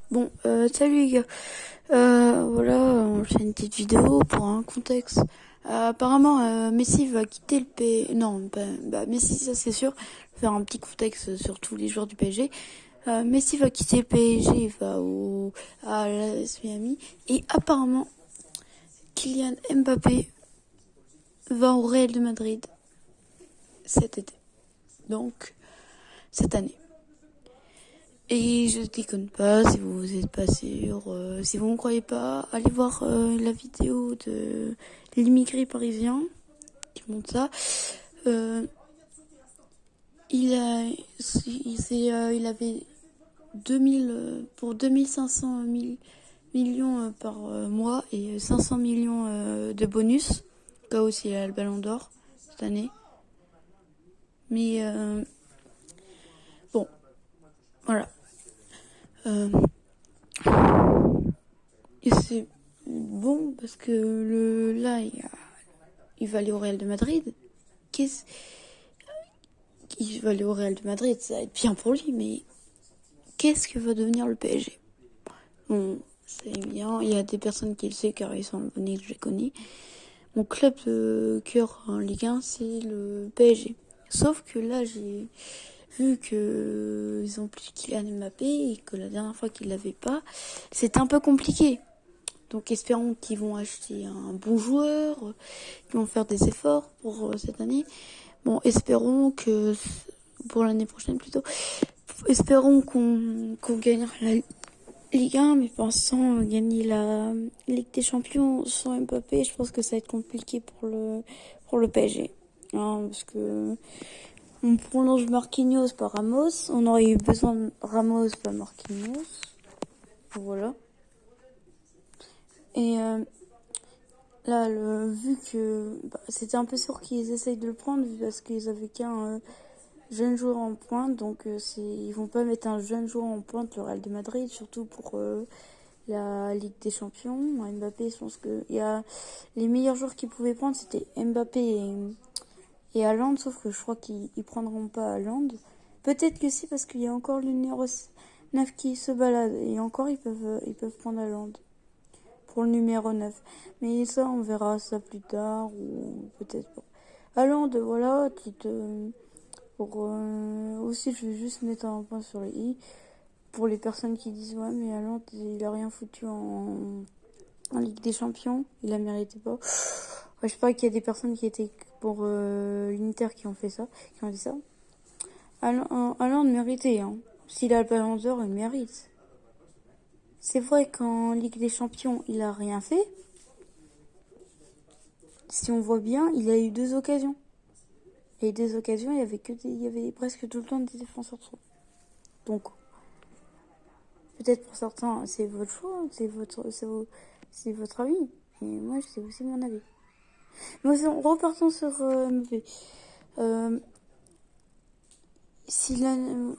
Bon, salut les gars. Voilà, on fait une petite vidéo pour un contexte. Apparemment, Messi va quitter le PSG. Non, Messi, ça c'est sûr. Je vais faire un petit contexte sur tous les joueurs du PSG. Messi va quitter le PSG, il va à l'AS Miami. Et apparemment, Kylian Mbappé va au Real de Madrid cet été. Donc, cette année. Et je déconne pas, si vous êtes pas sûr, si vous ne croyez pas, allez voir la vidéo de l'immigré parisien qui montre ça. Euh, il avait 2000 pour 2500 millions par mois et 500 millions de bonus. Là aussi, il a le Ballon d'Or cette année. Mais bon, voilà. Euh, et c'est bon parce que là, il va aller au Real de Madrid. Qu'est-ce Il va aller au Real de Madrid, ça va être bien pour lui, mais qu'est-ce que va devenir le PSG? Bon, c'est bien, il y a des personnes qui le savent car ils sont abonnés, que je les connais. Mon club de cœur en Ligue 1, c'est le PSG. Sauf que là, j'ai vu que ils ont plus Kylian Mbappé et que la dernière fois qu'ils l'avaient pas, c'était un peu compliqué. Donc espérons qu'ils vont acheter un bon joueur, qu'ils vont faire des efforts pour cette année. Bon, espérons que pour l'année prochaine plutôt. Espérons qu'on gagne la Ligue 1, mais pensant gagner la Ligue des Champions sans Mbappé, je pense que ça va être compliqué pour le PSG. Hein, parce que on prolonge Marquinhos par Ramos, on aurait eu besoin de Ramos par Marquinhos. Voilà. Et là, vu que c'était un peu sûr qu'ils essayent de le prendre parce qu'ils avaient qu'un jeune joueur en pointe, donc ils vont pas mettre un jeune joueur en pointe le Real de Madrid, surtout pour la Ligue des Champions. Mbappé, je pense que les meilleurs joueurs qu'ils pouvaient prendre, c'était Mbappé et Haaland, sauf que je crois qu'ils prendront pas Haaland. Peut-être que si, parce qu'il y a encore le numéro 9 qui se balade, et encore ils peuvent prendre Haaland pour le numéro 9. Mais ça, on verra ça plus tard, ou peut-être pas. Haaland, voilà, aussi, je vais juste mettre un point sur les i. Pour les personnes qui disent ouais, mais Haaland, il a rien foutu en Ligue des Champions, il la méritait pas. Ouais, je sais pas qu'il y a des personnes qui étaient pour l'Inter qui ont fait ça, qui ont dit ça. Haaland méritait, hein. S'il a le Ballon d'Or, il mérite. C'est vrai qu'en Ligue des Champions, il a rien fait. Si on voit bien, il a eu 2 occasions. Et 2 occasions, il y avait presque tout le temps des défenseurs trop. Donc, peut-être pour certains, c'est votre choix, c'est votre avis. Et moi, c'est aussi mon avis. Mais repartons sur Mbappé. Euh, si là,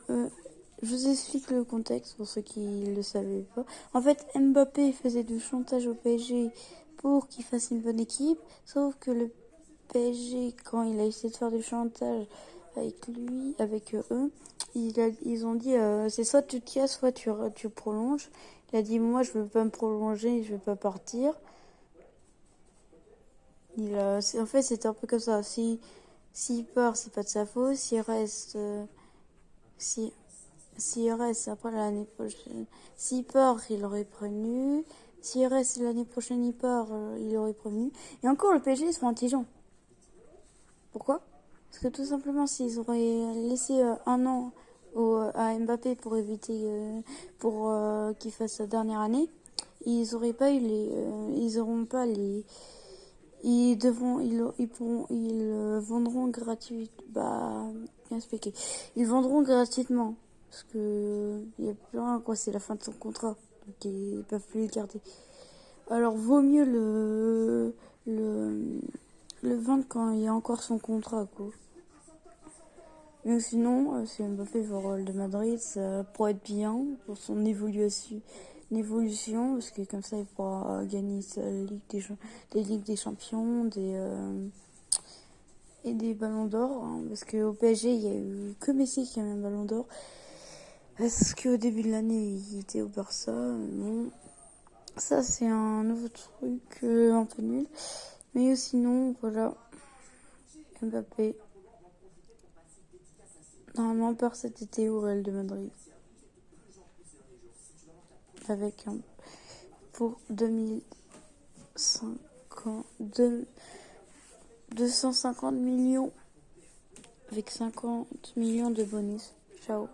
je vous explique le contexte pour ceux qui ne le savaient pas. En fait, Mbappé faisait du chantage au PSG pour qu'il fasse une bonne équipe, sauf que le PSG, quand il a essayé de faire du chantage avec eux, ils ont dit c'est soit tu te casses, soit tu prolonges. Il a dit moi je veux pas me prolonger, je veux pas partir. En fait c'est un peu comme ça. S'il part, c'est pas de sa faute. Si, S'il reste après l'année prochaine, s'il part, il aurait prévenu. S'il reste l'année prochaine, il part, il aurait prévenu. Et encore, le PSG, ils sont intelligents. Pourquoi? Parce que tout simplement, s'ils auraient laissé un an à Mbappé pour éviter, pour qu'il fasse sa dernière année, ils auraient pas eu ils auront pas les, ils vendront gratuitement, bien expliqué. Ils vendront gratuitement. Parce que, il y a plus rien, quoi, c'est la fin de son contrat. Donc, ils peuvent plus le garder. Alors, vaut mieux le, le vendre quand il y a encore son contrat, quoi. Mais sinon, si Mbappé va au Real de Madrid, ça pourrait être bien pour son évolution, parce que comme ça, il pourra gagner des Ligues des Champions, et des ballons d'or. Hein, parce qu'au PSG, il y a eu que Messi qui a eu un ballon d'or. Parce qu'au début de l'année, il était au Barça. Bon, ça, c'est un nouveau truc un peu nul. Mais sinon, voilà. Mbappé. Normalement, part cet été au Real de Madrid. Avec un. Pour 250 millions. Avec 50 millions de bonus. Ciao.